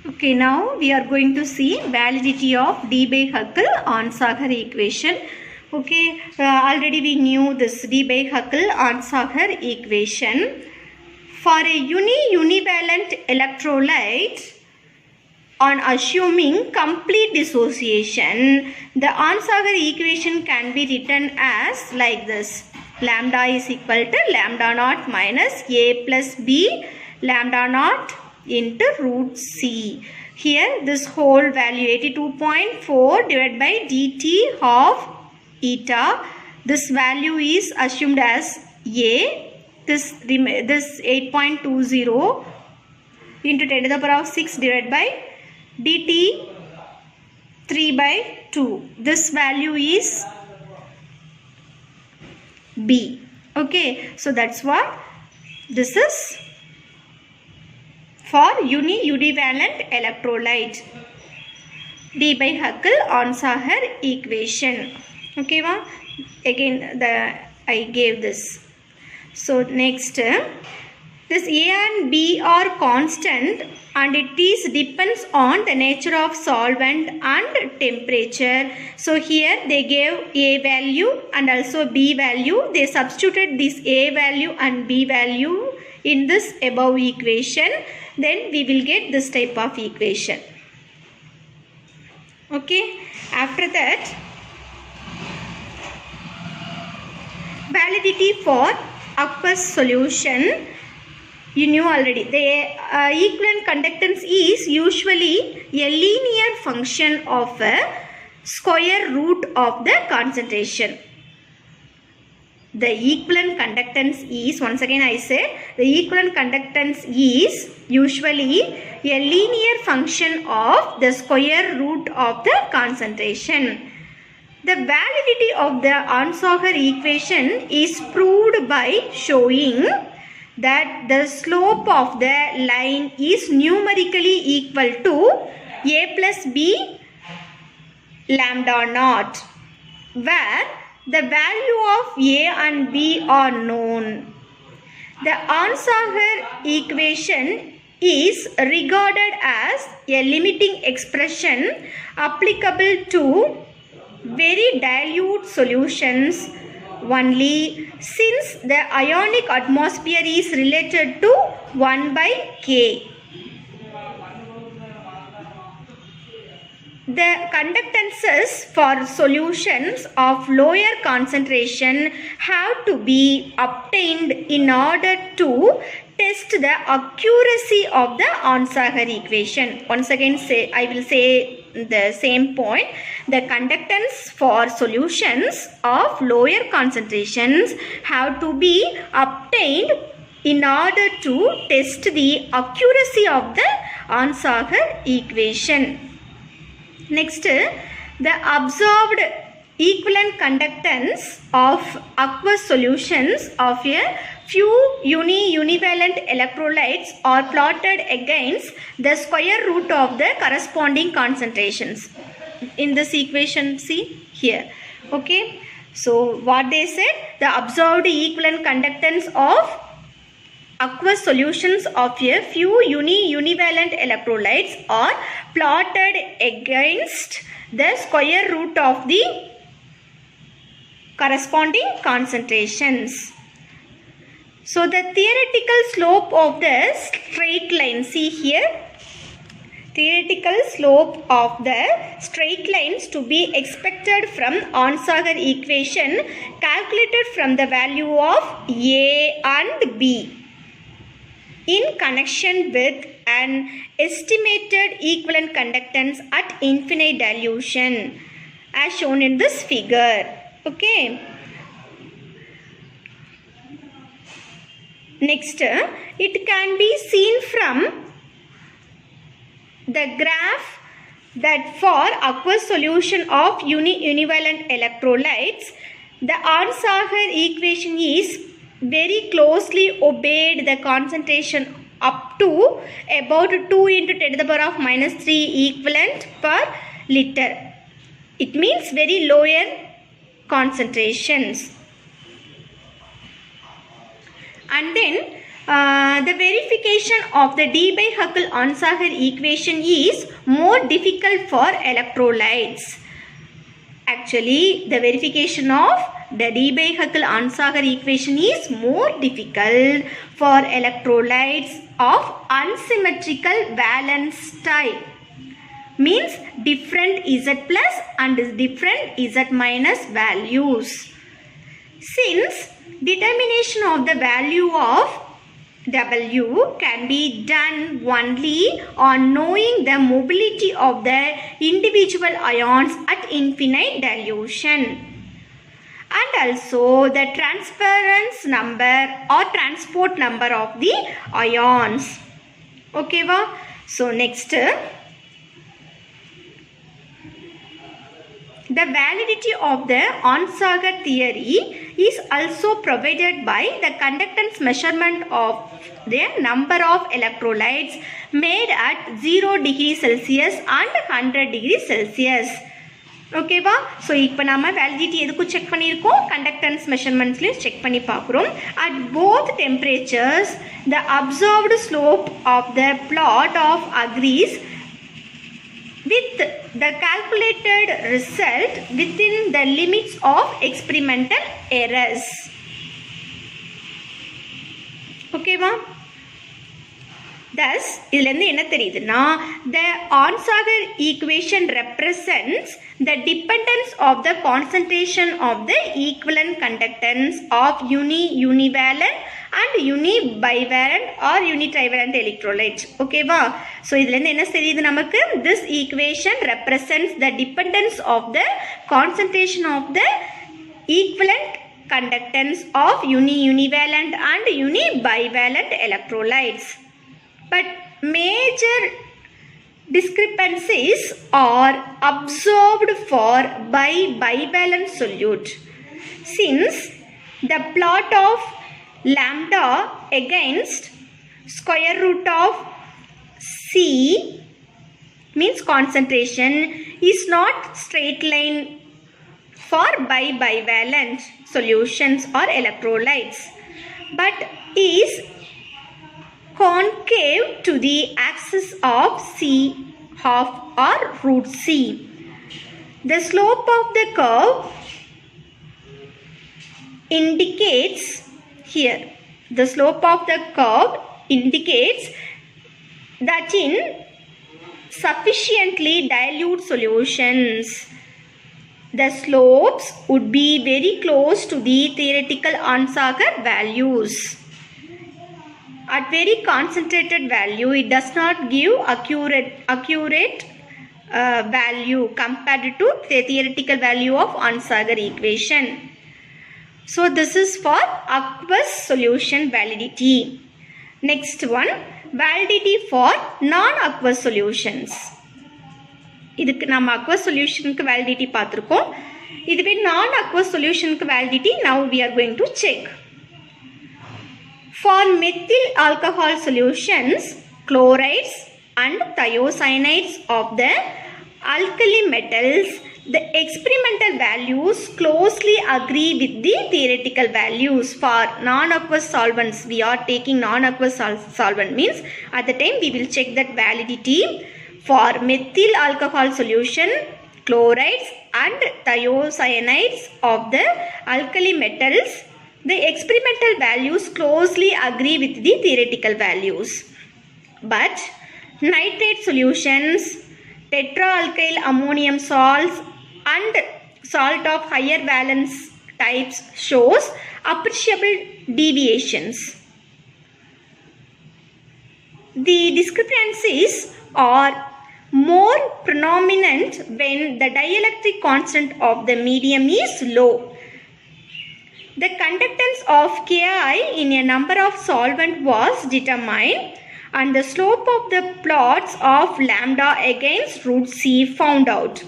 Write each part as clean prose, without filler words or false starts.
Okay, now we are going to see validity of D by Huckel-Onsager equation. Okay, already we knew this D by Huckel-Onsager equation. For a univalent electrolyte, on assuming complete dissociation, the Onsager equation can be written as like this. Lambda is equal to lambda naught minus A plus B lambda naught into root C. Here this whole value 82.4 divided by dt of eta. This value is assumed as A. This 8.20 into 10 to the power of 6 divided by dt 3 by 2. This value is B. Okay, so that's what this is for univalent electrolyte. D by Huckel-Onsager equation. Okay, again I gave this. So next, this A and B are constant and it is depends on the nature of solvent and temperature. So here they gave A value and also B value. They substituted this A value and B value in this above equation. Then we will get this type of equation. Okay. After that, validity for aqueous solution. You knew already. The equivalent conductance is usually a linear function of a square root of the concentration. The equivalent conductance is, once again I say, the equivalent conductance is usually a linear function of the square root of the concentration. The validity of the Onsager equation is proved by showing that the slope of the line is numerically equal to A plus B lambda naught, where the value of A and B are known. The Onsager equation is regarded as a limiting expression applicable to very dilute solutions only, since the ionic atmosphere is related to 1 by K. The conductances for solutions of lower concentration have to be obtained in order to test the accuracy of the Onsager equation. Once again, I will say the same point. The conductance for solutions of lower concentrations have to be obtained in order to test the accuracy of the Onsager equation. Next, the observed equivalent conductance of aqueous solutions of a few univalent electrolytes are plotted against the square root of the corresponding concentrations. In this equation, see here. Okay, so what they said, the observed equivalent conductance of aqueous solutions of a few univalent electrolytes are plotted against the square root of the corresponding concentrations. So the theoretical slope of the straight line, see here, theoretical slope of the straight lines to be expected from Onsager equation calculated from the value of A and B in connection with an estimated equivalent conductance at infinite dilution as shown in this figure. Okay. Next, it can be seen from the graph that for aqueous solution of univalent electrolytes, the Onsager equation is very closely obeyed the concentration up to about 2 into 10 to the power of minus 3 equivalent per liter. It means very lower concentrations. And then The verification of the Debye-Huckel-Onsager equation is more difficult for electrolytes. Actually, the verification of the Debye-Huckel-Onsager equation is more difficult for electrolytes of unsymmetrical valence type. Means different Z plus and different Z minus values. Since determination of the value of W can be done only on knowing the mobility of the individual ions at infinite dilution, and also the transference number or transport number of the ions. Okay va? So next, the validity of the Onsager theory is also provided by the conductance measurement of the number of electrolytes made at 0 degree Celsius and 100 degree Celsius. Okay va? So இப்போ நாம validity எதுக்கு check பண்ணிருக்கோம், conductance measurementsல check பண்ணி பார்க்கிறோம். At both temperatures the observed slope of the plot of agrees with the calculated result within the limits of experimental errors. Okay va? Thus, இதிலிருந்து என்ன தெரியுதுன்னா, the Onsager equation represents the dependence of the concentration of the equivalent conductance of univalent and unibivalent or unitrivalent electrolytes. Okay va? So இதிலிருந்து என்ன தெரியுது நமக்கு, this equation represents the dependence of the concentration of the equivalent conductance of univalent and unibivalent electrolytes. But major discrepancies are observed for bivalent solute. Since the plot of lambda against square root of C means concentration is not straight line for bivalent solutions or electrolytes, but is concave to the axis of C half or root C. The slope of the curve indicates here, the slope of the curve indicates that in sufficiently dilute solutions the slopes would be very close to the theoretical Onsager values. At very concentrated value, it does not give accurate value compared to the theoretical value of Onsager equation. So this is for aqueous solution validity. Next one, validity for non-aqueous solutions. இதுக்கு நம்ம aqueous solutionக்கு validity பார்த்திருக்கோம். இதுவே non-aqueous solutionக்கு validity now we are going to check. For methyl alcohol solutions, chlorides and thiocyanides of the alkali metals, the experimental values closely agree with the theoretical values. For non-aqueous solvents, we are taking non-aqueous solvent means at the time we will check that validity. For methyl alcohol solution, chlorides and thiocyanides of the alkali metals, the experimental values closely agree with the theoretical values. But nitrate solutions, tetraalkyl ammonium salts and salt of higher valence types shows appreciable deviations. The discrepancies are more prominent when the dielectric constant of the medium is low. The conductance of Ki in a number of solvent was determined and the slope of the plots of lambda against root C found out.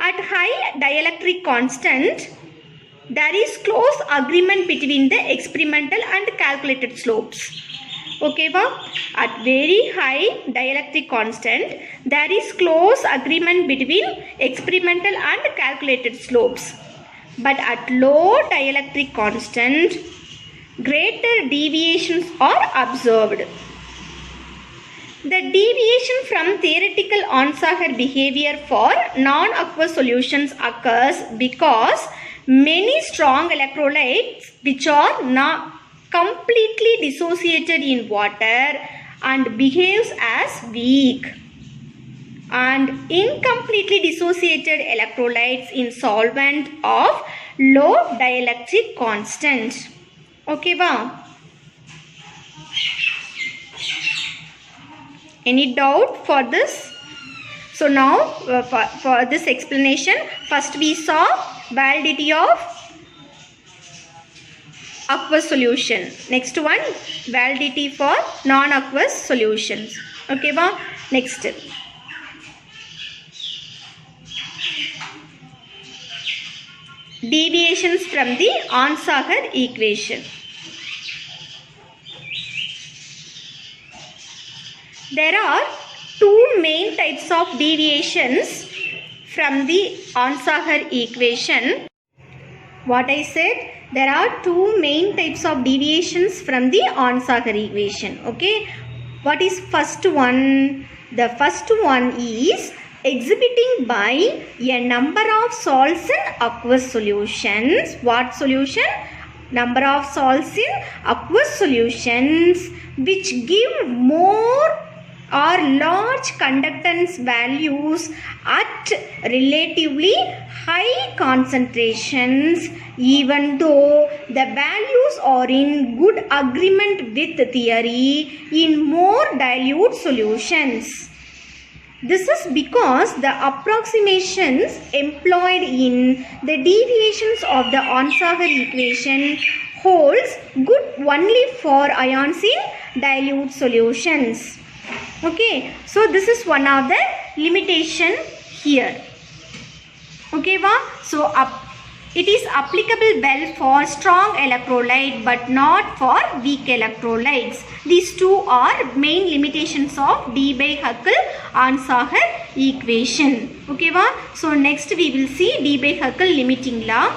At high dielectric constant, there is close agreement between the experimental and calculated slopes. Okay va? At very high dielectric constant, there is close agreement between experimental and calculated slopes. But at low dielectric constant, greater deviations are observed. The deviation from theoretical Onsager behavior for non-aqueous solutions occurs because many strong electrolytes which are not completely dissociated in water and behaves as weak, and incompletely dissociated electrolytes in solvent of low dielectric constant. Okay va? Any doubt for this? So now for this explanation, first we saw validity of aqueous solution. Next one, validity for non-aqueous solutions. Okay va? Next, deviations from the Onsager equation. There are two main types of deviations from the Onsager equation. What I said, there are two main types of deviations from the Onsager equation. Okay, what is first one? The first one is exhibiting by a number of salts in aqueous solutions. What solution? Number of salts in aqueous solutions which give more or large conductance values at relatively high concentrations, even though the values are in good agreement with the theory in more dilute solutions. This is because the approximations employed in the deviations of the Onsager equation holds good only for ions in dilute solutions. Okay, so this is one of the limitation here. Okay va? So it is applicable well for strong electrolyte but not for weak electrolytes. These two are main limitations of Debye-Huckel-Onsager equation. Okay va? So next we will see Debye-Huckel limiting law.